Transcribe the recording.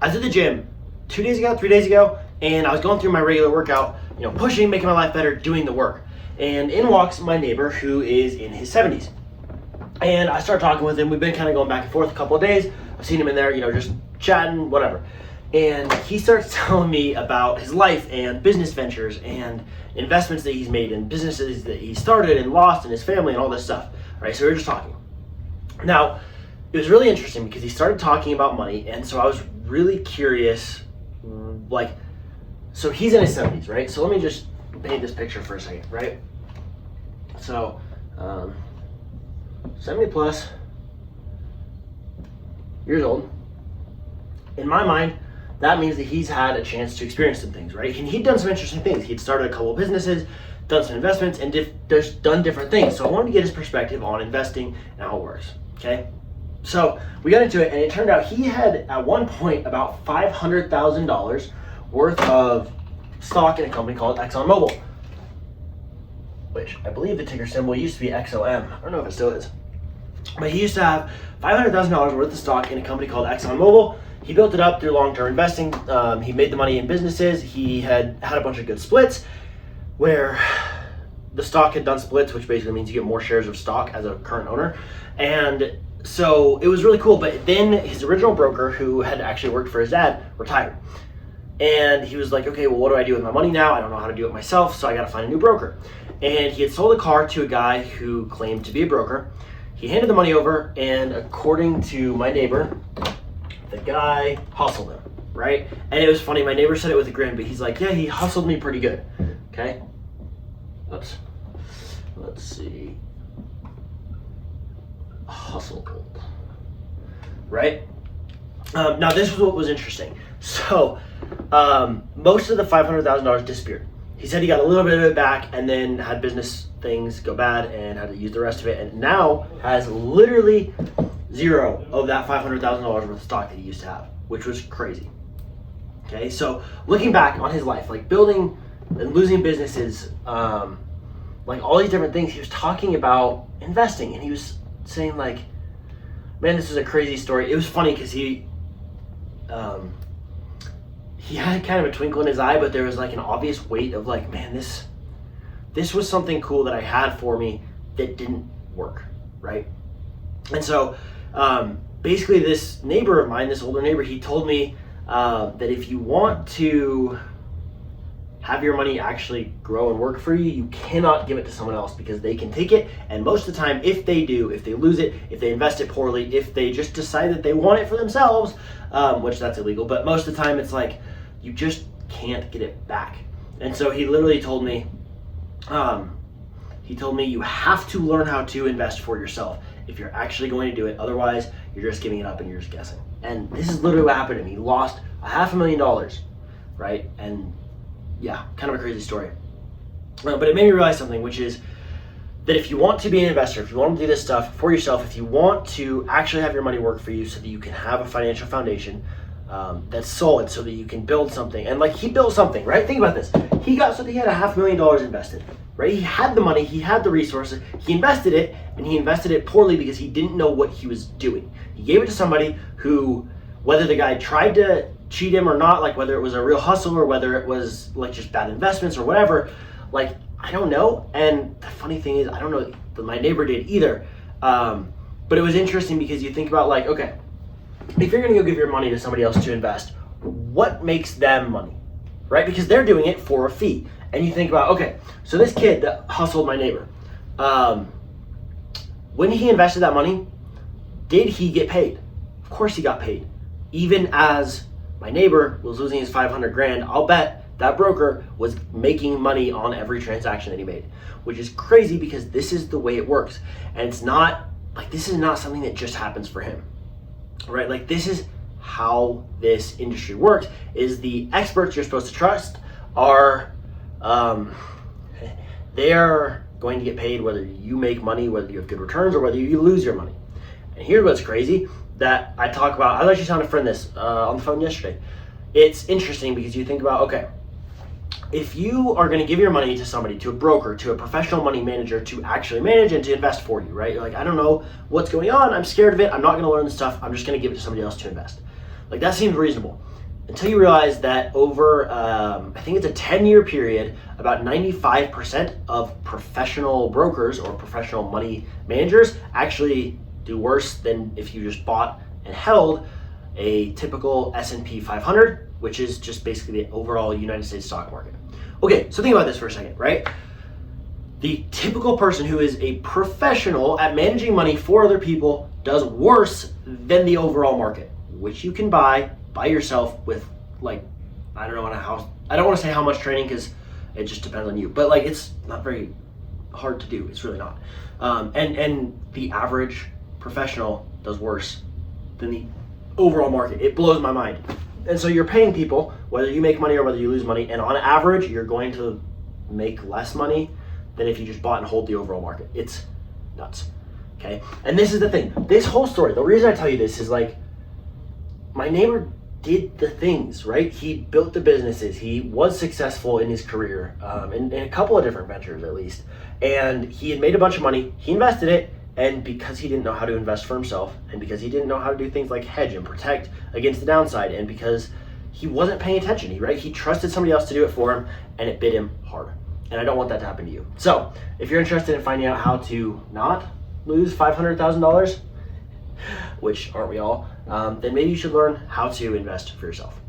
I was at the gym 3 days ago, and I was going through my regular workout, pushing, making my life better, doing the work. And in walks my neighbor who is in his 70s. And I started talking with him. We've been kind of going back and forth a couple of days. I've seen him in there, just chatting, whatever. And he starts telling me about his life and business ventures and investments that he's made and businesses that he started and lost and his family and all this stuff. All right, so we were just talking. Now, it was really interesting because he started talking about money, and so I was really curious, so he's in his 70s, right? So let me just paint this picture for a second, right? So, 70 plus years old. In my mind, that means that he's had a chance to experience some things, right? And he'd done some interesting things. He'd started a couple of businesses, done some investments, and done different things. So I wanted to get his perspective on investing and how it works, okay? So we got into it, and it turned out he had, at one point, about $500,000 worth of stock in a company called ExxonMobil, which I believe the ticker symbol used to be XOM. I don't know if it still is. But he used to have $500,000 worth of stock in a company called ExxonMobil. He built it up through long-term investing. He made the money in businesses. He had a bunch of good splits where the stock had done splits, which basically means you get more shares of stock as a current owner. And so it was really cool. But then his original broker, who had actually worked for his dad, retired. And he was like, okay, well, what do I do with my money now? I don't know how to do it myself, so I got to find a new broker. And he had sold a car to a guy who claimed to be a broker. He handed the money over, and according to my neighbor, the guy hustled him, right? And it was funny. My neighbor said it with a grin, but he's like, yeah, he hustled me pretty good, okay? Oops. Let's see. Hustled, right? Now, this was what was interesting. So, most of the $500,000 disappeared. He said he got a little bit of it back and then had business things go bad and had to use the rest of it, and now has literally zero of that $500,000 worth of stock that he used to have, which was crazy. Okay, so looking back on his life, like building and losing businesses, like all these different things, he was talking about investing, and he was saying like, man, this is a crazy story. It was funny because he had kind of a twinkle in his eye, but there was like an obvious weight of like, man, this was something cool that I had for me that didn't work, right? And so basically this neighbor of mine, this older neighbor, he told me that if you want to have your money actually grow and work for you, you cannot give it to someone else because they can take it. And most of the time, if they do, if they lose it, if they invest it poorly, if they just decide that they want it for themselves, which that's illegal, but most of the time it's like, you just can't get it back. And so he literally told me, you have to learn how to invest for yourself if you're actually going to do it. Otherwise, you're just giving it up and you're just guessing. And this is literally what happened to him. He lost $500,000, right? And yeah, kind of a crazy story. But it made me realize something, which is that if you want to be an investor, if you want to do this stuff for yourself, if you want to actually have your money work for you so that you can have a financial foundation that's solid, so that you can build something. And like, he built something, right? Think about this. He had $500,000 invested, right? He had the money, he had the resources, he invested it, and he invested it poorly because he didn't know what he was doing. He gave it to somebody who, whether the guy tried to cheat him or not, like whether it was a real hustle or whether it was like just bad investments or whatever, like, I don't know. And the funny thing is, I don't know that my neighbor did either. But it was interesting because you think about like, okay, if you're gonna go give your money to somebody else to invest, what makes them money, right? Because they're doing it for a fee. And you think about, okay, so this kid that hustled my neighbor, when he invested that money, did he get paid? Of course he got paid. Even as my neighbor was losing his $500,000, I'll bet that broker was making money on every transaction that he made, which is crazy because this is the way it works. And it's not like, this is not something that just happens for him, right? Like, this is how this industry works, is the experts you're supposed to trust are, they're going to get paid whether you make money, whether you have good returns, or whether you lose your money. And here's what's crazy that I talk about. I was actually telling a friend this on the phone yesterday. It's interesting because you think about, okay, if you are going to give your money to somebody, to a broker, to a professional money manager to actually manage and to invest for you, right? You're like, I don't know what's going on. I'm scared of it. I'm not going to learn the stuff. I'm just going to give it to somebody else to invest. Like, that seems reasonable. until you realize that over, I think it's a 10-year period, about 95% of professional brokers or professional money managers actually do worse than if you just bought and held a typical S&P 500, which is just basically the overall United States stock market. Okay, so think about this for a second, right? The typical person who is a professional at managing money for other people does worse than the overall market, which you can buy by yourself with, like, I don't want to say how much training, because it just depends on you, but like, it's not very hard to do. It's really not. And the average professional does worse than the overall market. It blows my mind. And so you're paying people, whether you make money or whether you lose money, and on average, you're going to make less money than if you just bought and hold the overall market. It's nuts. Okay. And this is the thing. This whole story, the reason I tell you this is, like, my neighbor did the things, right? He built the businesses. He was successful in his career, in a couple of different ventures at least. And he had made a bunch of money. He invested it. And because he didn't know how to invest for himself, and because he didn't know how to do things like hedge and protect against the downside, and because he wasn't paying attention, he trusted somebody else to do it for him, and it bit him hard. And I don't want that to happen to you. So if you're interested in finding out how to not lose $500,000, which aren't we all, then maybe you should learn how to invest for yourself.